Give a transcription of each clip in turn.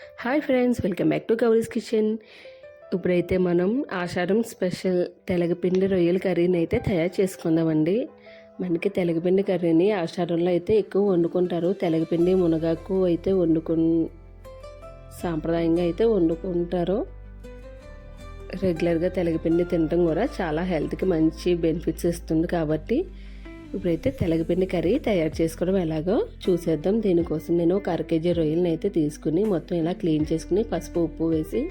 Hi friends, welcome back to Gowri's kitchen. ఇప్పుడైతే మనం ఆషాఢం special తెలగపిండి రొయ్యల కర్రీని అయితే తయారు చేసుకుందామండి. మనకి తెలగపిండి కర్రీని ఆషాఢంలో అయితే ఎక్కువ వండుకుంటారు. తెలగపిండి మునగాకు అయితే సాంప్రదాయంగా అయితే వండుకుంటారు. రెగ్యులర్గా తెలగపిండి తినడం కూడా చాలా హెల్త్కి మంచి బెనిఫిట్స్ ఇస్తుంది. కాబట్టి ఇప్పుడైతే తెలగపిండి కర్రీ తయారు చేసుకోవడం ఎలాగో చూసేద్దాం. దీనికోసం నేను ఒక 1/2 కేజీ రొయ్యలను అయితే తీసుకుని మొత్తం ఇలా క్లీన్ చేసుకుని పసుపు ఉప్పు వేసి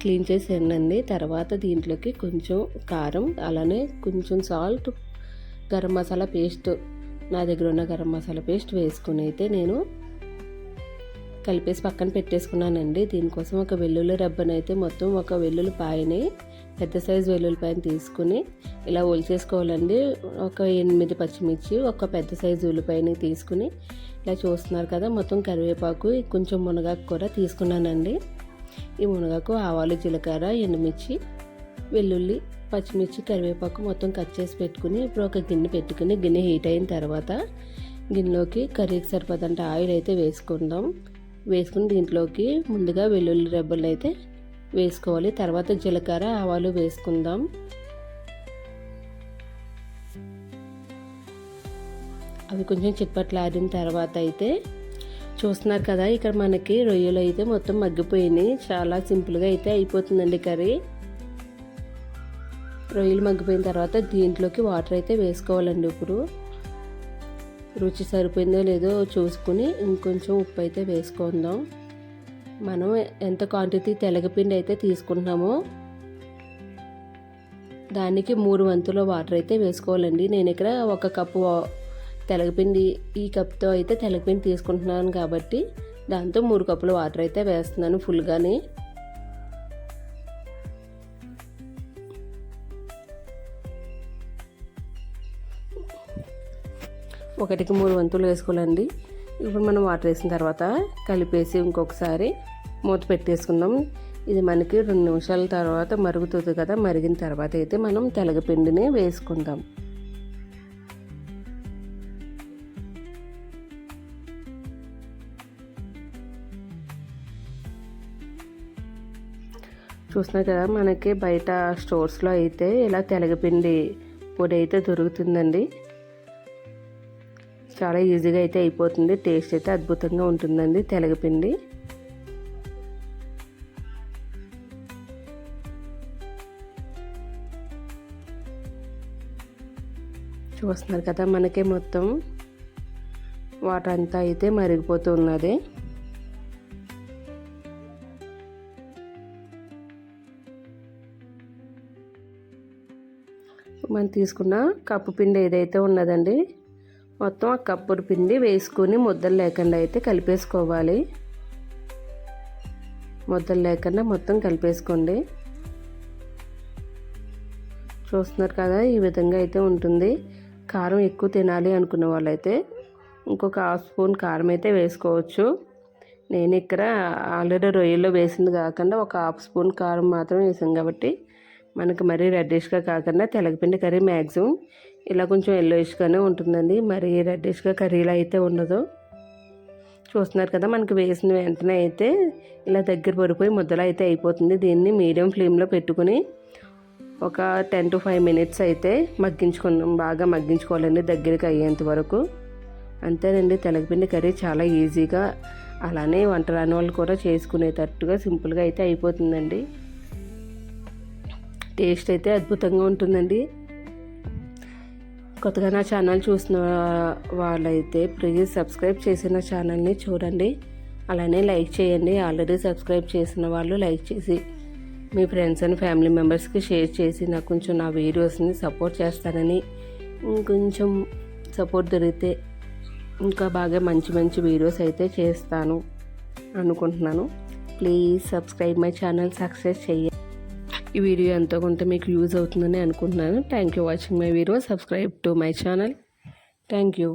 క్లీన్ చేసేయండి. తర్వాత దీంట్లోకి కొంచెం కారం, అలానే కొంచెం సాల్ట్, గరం మసాలా పేస్ట్, నా దగ్గర ఉన్న గరం మసాలా పేస్ట్ వేసుకుని అయితే నేను కలిపేసి పక్కన పెట్టేసుకున్నానండి. దీనికోసం ఒక వెల్లుల్లి రబ్బను అయితే మొత్తం ఒక వెల్లుల్లిపాయని, పెద్ద సైజు వెల్లుల్లిపాయని తీసుకుని ఇలా ఒలిచేసుకోవాలండి. ఒక 8 పచ్చిమిర్చి, ఒక పెద్ద సైజు ఉల్లిపాయని తీసుకుని ఇలా చూస్తున్నారు కదా. మొత్తం కరివేపాకు, కొంచెం మునగాకు కూడా తీసుకున్నానండి. ఈ మునగాకు, ఆవాలు, జీలకర్ర, ఎండుమిర్చి, వెల్లుల్లి, పచ్చిమిర్చి, కరివేపాకు మొత్తం కట్ చేసి పెట్టుకుని ఇప్పుడు ఒక గిన్నె పెట్టుకుని గిన్నె హీట్ అయిన తర్వాత గిన్నెలోకి కర్రీకి సరిపడంత ఆయిల్ అయితే వేసుకుందాం. వేసుకుని దీంట్లోకి ముందుగా వెల్లుల్లి రెబ్బలు అయితే వేసుకోవాలి. తర్వాత జీలకర్ర, ఆవాలు వేసుకుందాం. అవి కొంచెం చిట్పట్లాడిన తర్వాత అయితే చూస్తున్నారు కదా, ఇక్కడ మనకి రొయ్యలు అయితే మొత్తం మగ్గిపోయినాయి. చాలా సింపుల్గా అయితే అయిపోతుందండి కర్రీ. రొయ్యలు మగ్గిపోయిన తర్వాత దీంట్లోకి వాటర్ అయితే వేసుకోవాలండి. ఇప్పుడు రుచి సరిపోయిందో లేదో చూసుకుని ఇంకొంచెం ఉప్పు అయితే వేసుకుందాం. మనం ఎంత క్వాంటిటీ తెలగపిండి అయితే తీసుకుంటున్నామో దానికి 3 వంతుల వాటర్ అయితే వేసుకోవాలండి. నేను ఇక్కడ 1 కప్పు తెలగపిండి, ఈ కప్తో అయితే తెలగపిండి తీసుకుంటున్నాను కాబట్టి దాంతో 3 కప్పుల వాటర్ అయితే వేస్తున్నాను ఫుల్గానే. ఒకటికి 3 వంతులు వేసుకోవాలండి. ఇప్పుడు మనం వాటర్ వేసిన తర్వాత కలిపేసి ఇంకొకసారి మూత పెట్టేసుకుందాం. ఇది మనకి 2 నిమిషాల తర్వాత మరుగుతుంది కదా. మరిగిన తర్వాత అయితే మనం తెలగపిండిని వేసుకుందాం. చూస్తున్నారు కదా, మనకి బయట స్టోర్స్లో అయితే ఇలా తెలగపిండి పొడి అయితే దొరుకుతుందండి. చాలా ఈజీగా అయితే అయిపోతుంది. టేస్ట్ అయితే అద్భుతంగా ఉంటుందండి తెలగపిండి. చూస్తున్నారు కదా, మనకి మొత్తం వాటర్ అంతా అయితే మరిగిపోతూ ఉన్నది. మనం తీసుకున్న కప్పు పిండి ఏదైతే ఉన్నదండి, మొత్తం ఆ కప్పుడు పిండి వేసుకొని ముద్దలు లేకుండా అయితే కలిపేసుకోవాలి. ముద్దలు లేకుండా మొత్తం కలిపేసుకోండి. చూస్తున్నారు కదా, ఈ విధంగా అయితే ఉంటుంది. కారం ఎక్కువ తినాలి అనుకున్న వాళ్ళైతే ఇంకొక 1/2 స్పూన్ కారం అయితే వేసుకోవచ్చు. నేను ఇక్కడ ఆల్రెడీ రొయ్యల్లో వేసింది కాకుండా ఒక 1/2 స్పూన్ కారం మాత్రం వేసాను కాబట్టి మనకి మరీ రెడ్డిష్గా కాకుండా తెలగపిండి కర్రీ మ్యాక్సిమం ఇలా కొంచెం ఎల్లోయిష్గానే ఉంటుందండి. మరి రెడ్డిష్గా కర్రీలో అయితే ఉండదు. చూస్తున్నారు కదా, మనకి వేసిన వెంటనే అయితే ఇలా దగ్గర పడిపోయి ముద్దలు అయితే అయిపోతుంది. దీన్ని మీడియం ఫ్లేమ్లో పెట్టుకుని ఒక 10 to 5 మినిట్స్ అయితే మగ్గించుకుందాం. బాగా మగ్గించుకోవాలండి దగ్గరికి అయ్యేంత వరకు. అంతేనండి, తెలగపిండి కర్రీ చాలా ఈజీగా, అలానే వంట రాని వాళ్ళు కూడా చేసుకునేటట్టుగా సింపుల్గా అయితే అయిపోతుందండి. టేస్ట్ అయితే అద్భుతంగా ఉంటుందండి. కొత్తగా నా ఛానల్ చూసిన వాళ్ళైతే ప్లీజ్ సబ్స్క్రైబ్ చేసిన ఛానల్ని చూడండి, అలానే లైక్ చేయండి. ఆల్రెడీ సబ్స్క్రైబ్ చేసిన వాళ్ళు లైక్ చేసి మీ ఫ్రెండ్స్ అండ్ ఫ్యామిలీ మెంబర్స్కి షేర్ చేసి నాకు కొంచెం నా వీడియోస్ని సపోర్ట్ చేస్తారని, ఇంకొంచెం సపోర్ట్ దొరికితే ఇంకా బాగా మంచి మంచి వీడియోస్ అయితే చేస్తాను అనుకుంటున్నాను. Please subscribe my channel, success చేయండి. ఈ వీడియో ఎంతో కొంత మీకు యూజ్ అవుతుందని అనుకుంటున్నాను. Thank you watching my video. Subscribe to my channel. Thank you.